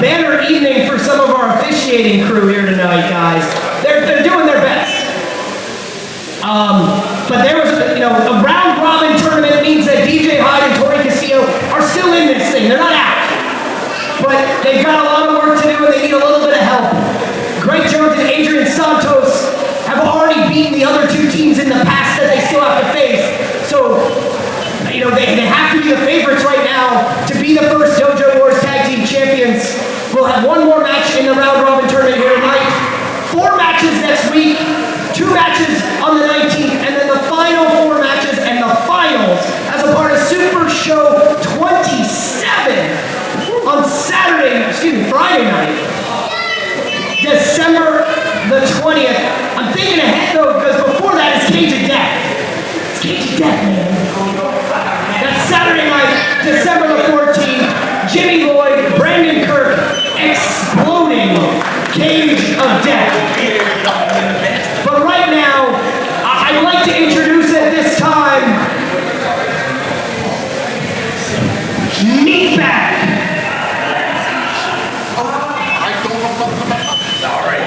banner evening for some of our officiating crew here tonight, guys. They're doing their best. But there was, a round robin tournament means that DJ Hyde and Tori Castillo are still in this thing. They're not out. But they've got a lot of work to do and they need a little bit of help. Greg Jones and Adrian Santos have already beaten the other two teams in the past that they still have to face. So, they have to be the favorites right now to be the first Dojo Wars Tag Team Champions. We'll have one more match in the round robin tournament here tonight. 4 matches next week. 2 matches on the 19th, and then the final 4 matches and the finals as a part of Super Show 27 on Friday night, December the 20th. I'm thinking ahead though, because before that is Cage of Death. It's Cage of Death, man. That's Saturday night, December the 14th. Jimmy Lloyd, Brandon Kirk, exploding Cage of Death. But right now, I'd like to introduce at this time MeatBag. All right.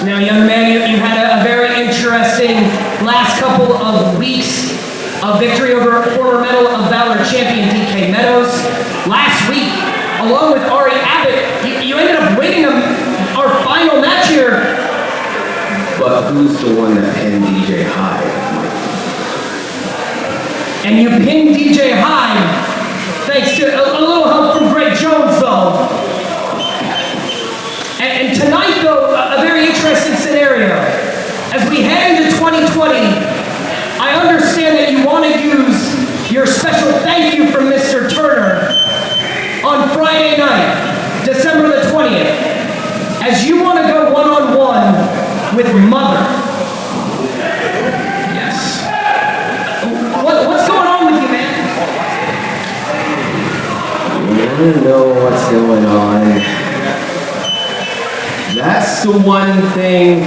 Now, young man, you had a very interesting last couple of weeks of victory over former Medal of Valor champion DK Meadows. Last week, along with Ari Abbott, you ended up winning our final match here. But who's the one that pinned DJ Hyde? And you pinned DJ Hyde, thanks to a little help from Greg Jones, though. And tonight, though, a very interesting scenario. As we head into 2020, I understand that you want to use your special thank you from Mr. Turner on Friday night, December the 20th, as you want to go one-on-one with Mother. Yes. What's going on with you, man? I don't know what's going on. That's the one thing,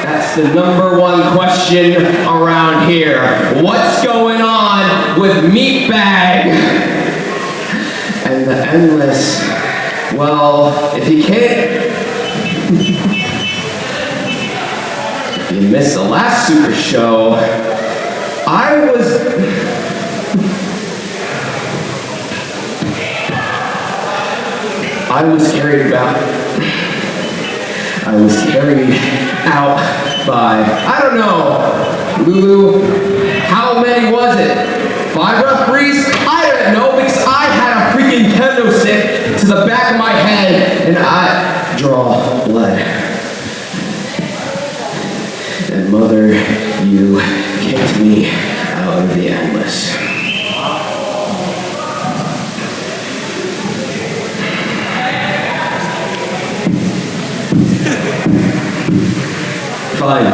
that's the #1 question around here. What's going on with MeatBag? And the endless, well, if you can't, if you missed the last Super Show, I was carried out by, I don't know, Lulu, how many was it? 5 referees? I don't know, because I had a freaking kendo stick to the back of my head and I draw blood. And Mother, you kicked me out of the endless. Fine.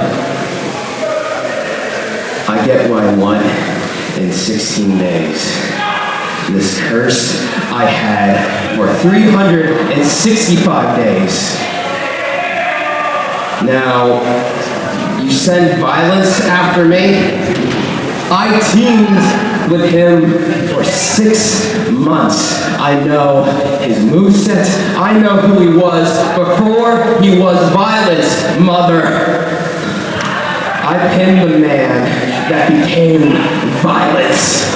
I get what I want in 16 days. This curse I had for 365 days. Now, you send violence after me? I teamed with him for 6 months. I know his moveset. I know who he was before he was violence, Mother. I pinned the man that became violence.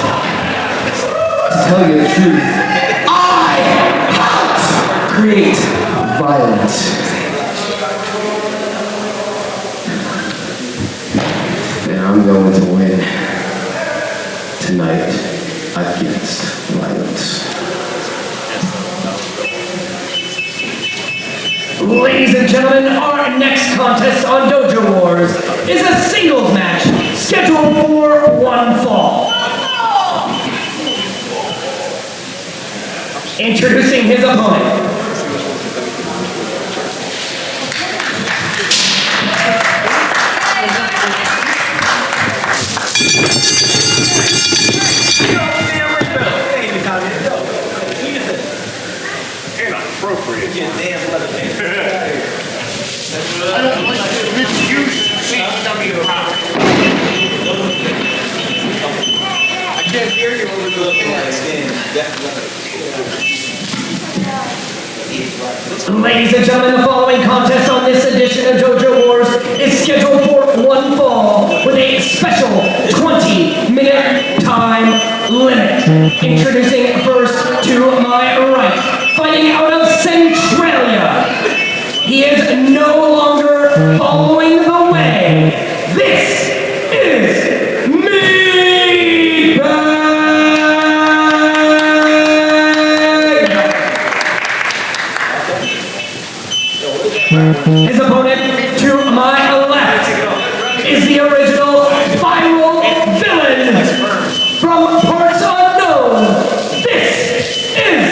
To tell you the truth, I helped create violence. And I'm going to win tonight against violence. Ladies and gentlemen, our next contest on Dojo Wars is a singles match scheduled for 1 fall. Introducing his opponent. Go, I can't hear you over the Ladies and gentlemen, the following contest on this edition of Dojo Wars is scheduled for one fall with a special 20-minute time limit. Introducing first to my right, fighting out of Centralia. He is no longer following the way. This is MeatBag! His opponent to my left is the original viral villain from parts unknown. This is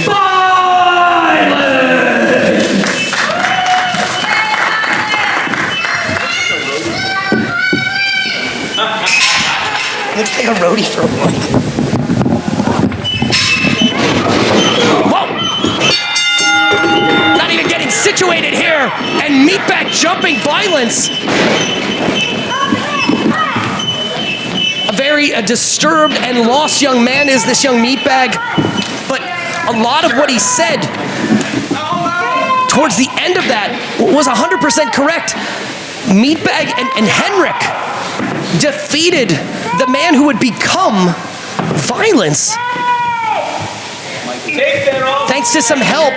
Violence! Looks like a roadie for one. Whoa! Not even getting situated here, and MeatBag jumping Violence. A very disturbed and lost young man is this young MeatBag, but a lot of what he said towards the end of that was 100% correct. MeatBag and Henrik defeated the man who would become Violence. Thanks to some help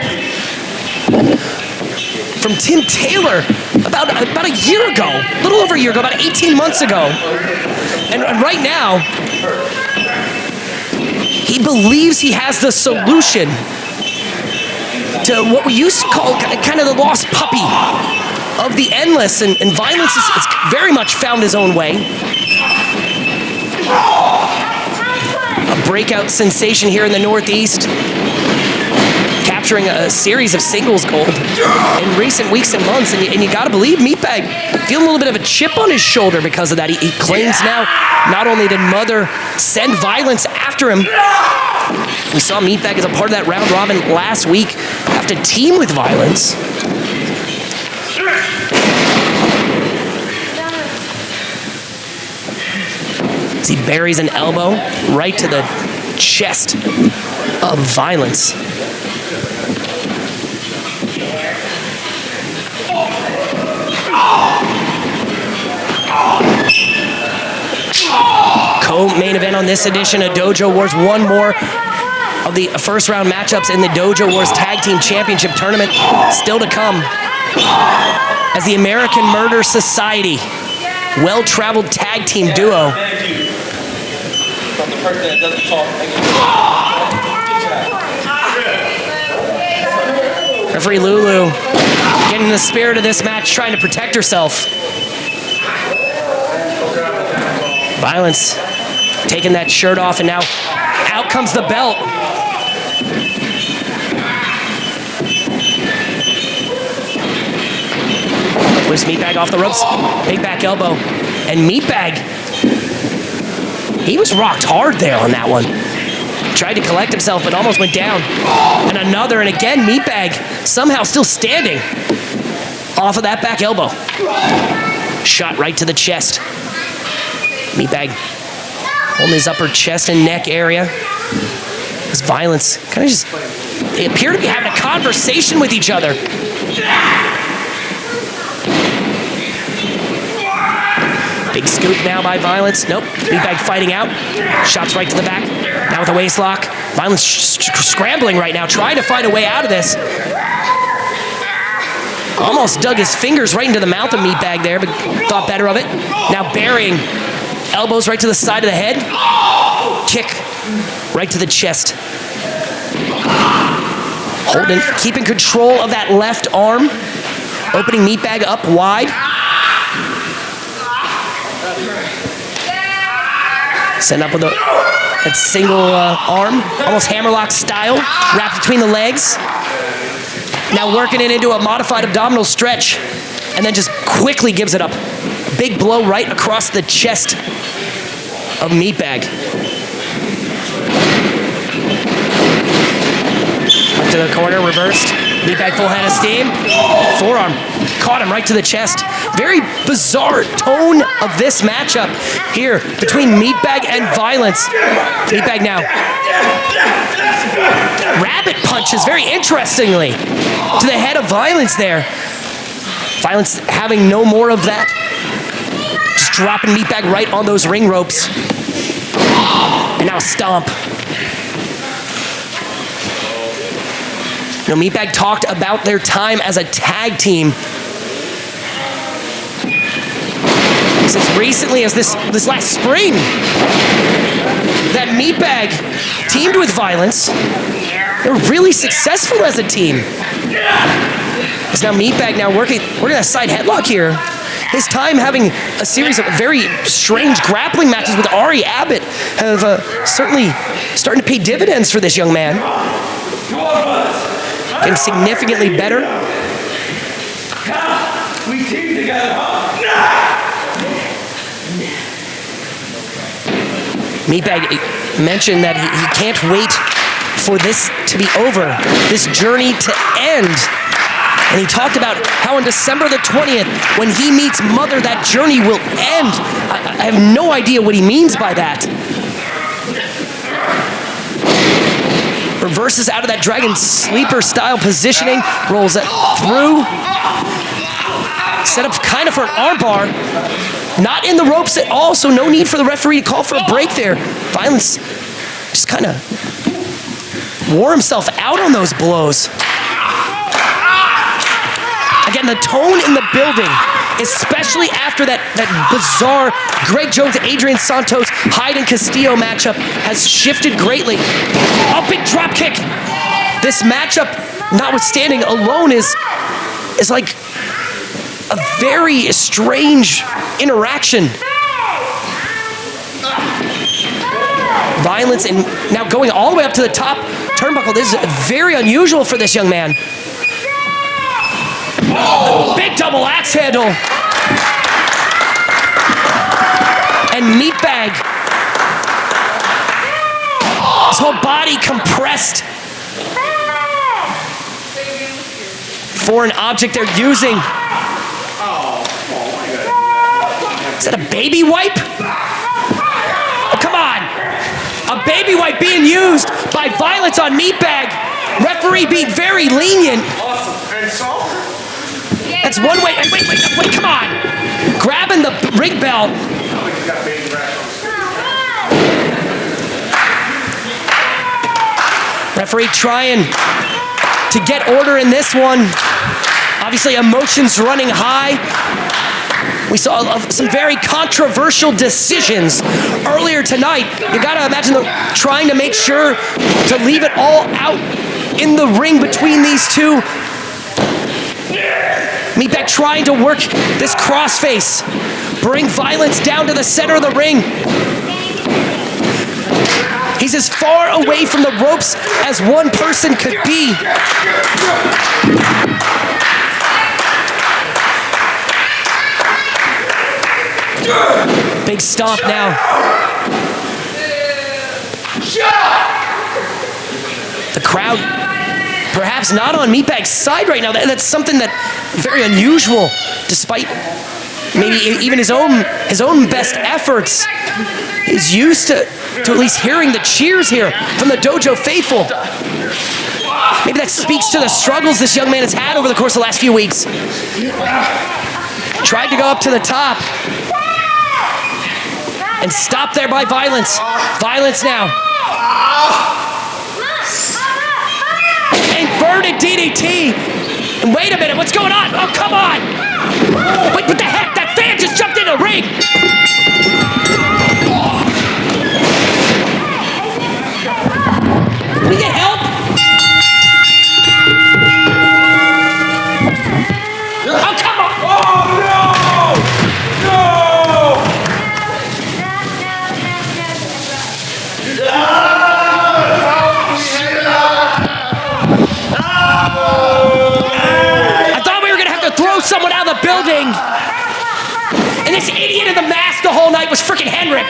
from Tim Taylor about a year ago, a little over a year ago, about 18 months ago. And right now, he believes he has the solution to what we used to call kind of the lost puppy of the Endless, and Violence has very much found his own way. A breakout sensation here in the Northeast, capturing a series of singles gold in recent weeks and months, and you gotta believe MeatBag feeling a little bit of a chip on his shoulder because of that. He claims now not only did Mother send Violence after him, we saw MeatBag as a part of that round robin last week have to team with Violence. As he buries an elbow right to the chest of Violence. Co-main event on this edition of Dojo Wars. One more of the first round matchups in the Dojo Wars Tag Team Championship Tournament still to come. As the American Murder Society, well-traveled tag team duo. Referee Lulu getting in the spirit of this match, trying to protect herself. Violence taking that shirt off, and now out comes the belt. Lifts MeatBag off the ropes, big back elbow, and MeatBag, he was rocked hard there on that one. Tried to collect himself, but almost went down. And another, and again, MeatBag somehow still standing off of that back elbow. Shot right to the chest. MeatBag holding his upper chest and neck area. This Violence kind of just, they appear to be having a conversation with each other. Big scoop now by Violence. Nope, MeatBag fighting out. Shots right to the back. Now with a waist lock. Violence scrambling right now, trying to find a way out of this. Almost dug his fingers right into the mouth of MeatBag there, but thought better of it. Now burying elbows right to the side of the head. Kick right to the chest. Holding, keeping control of that left arm. Opening MeatBag up wide. Send up with that single arm, almost hammerlock style, wrapped between the legs. Now working it into a modified abdominal stretch, and then just quickly gives it up. Big blow right across the chest of MeatBag. Up to the corner, reversed. Meatbag full head of steam. Forearm caught him right to the chest. Very bizarre tone of this matchup here between Meatbag and Violence. Meatbag now. Rabbit punches, very interestingly, to the head of Violence there. Violence having no more of that. Just dropping Meatbag right on those ring ropes. And now stomp. You know, Meatbag talked about their time as a tag team. As recently as this last spring, that Meatbag teamed with Violence. They were really successful as a team. It's now Meatbag now working a side headlock here. His time having a series of very strange grappling matches with Ari Abbott have certainly starting to pay dividends for this young man. Getting significantly better. We team together, huh? Meatbag mentioned that he can't wait for this to be over, this journey to end. And he talked about how on December the 20th, when he meets Mother, that journey will end. I have no idea what he means by that. Reverses out of that Dragon Sleeper style positioning, rolls it through. Set up kind of for an armbar. Not in the ropes at all, so no need for the referee to call for a break there. Violence just kind of wore himself out on those blows. Again, the tone in the building, especially after that bizarre Greg Jones, Adrian Santos, Hyde and Castillo matchup has shifted greatly. A big drop kick. This matchup, notwithstanding, alone is like a very strange interaction. Violence and now going all the way up to the top turnbuckle. This is very unusual for this young man. Big double axe handle. And Meatbag, his whole body compressed for an object they're using. Is that a baby wipe? Oh, come on. A baby wipe being used by Violence on Meatbag. Referee being very lenient. That's one way. Wait, come on. Grabbing the ring bell. Referee trying to get order in this one. Obviously, emotions running high. We saw some very controversial decisions earlier tonight. You gotta imagine trying to make sure to leave it all out in the ring between these two. Meatbag trying to work this crossface. Bring Violence down to the center of the ring. He's as far away from the ropes as one person could be. Big stomp now. The crowd perhaps not on Meatbag's side right now. That's something that very unusual, despite maybe even his own best efforts. He's used to at least hearing the cheers here from the Dojo faithful. Maybe that speaks to the struggles this young man has had over the course of the last few weeks. Tried to go up to the top. And stopped there by Violence. Violence now. Inverted DDT. And wait a minute, what's going on? Oh, come on. Wait, what the heck? That fan just jumped in the ring. Can we get help? Oh, come on. Oh, no! No! I thought we were gonna have to throw someone out of the building. And this idiot in the mask the whole night was freaking Henrik.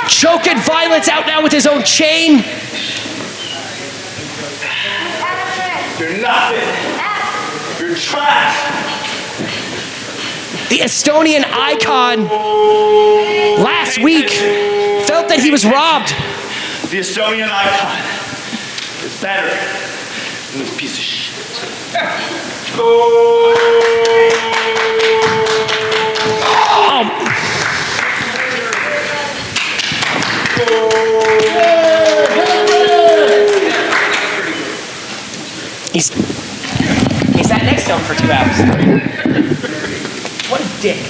Choking violence out now with his own chain. You're nothing. You're trash. The Estonian icon last week felt that he was robbed. The Estonian icon is better than this piece of shit. He's sat next to him for 2 hours. What a dick.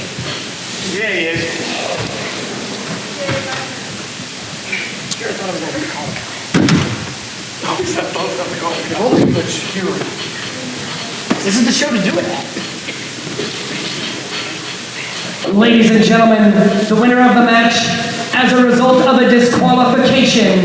Yeah, he is. This is the show to do it at. Ladies and gentlemen, the winner of the match, as a result of a disqualification,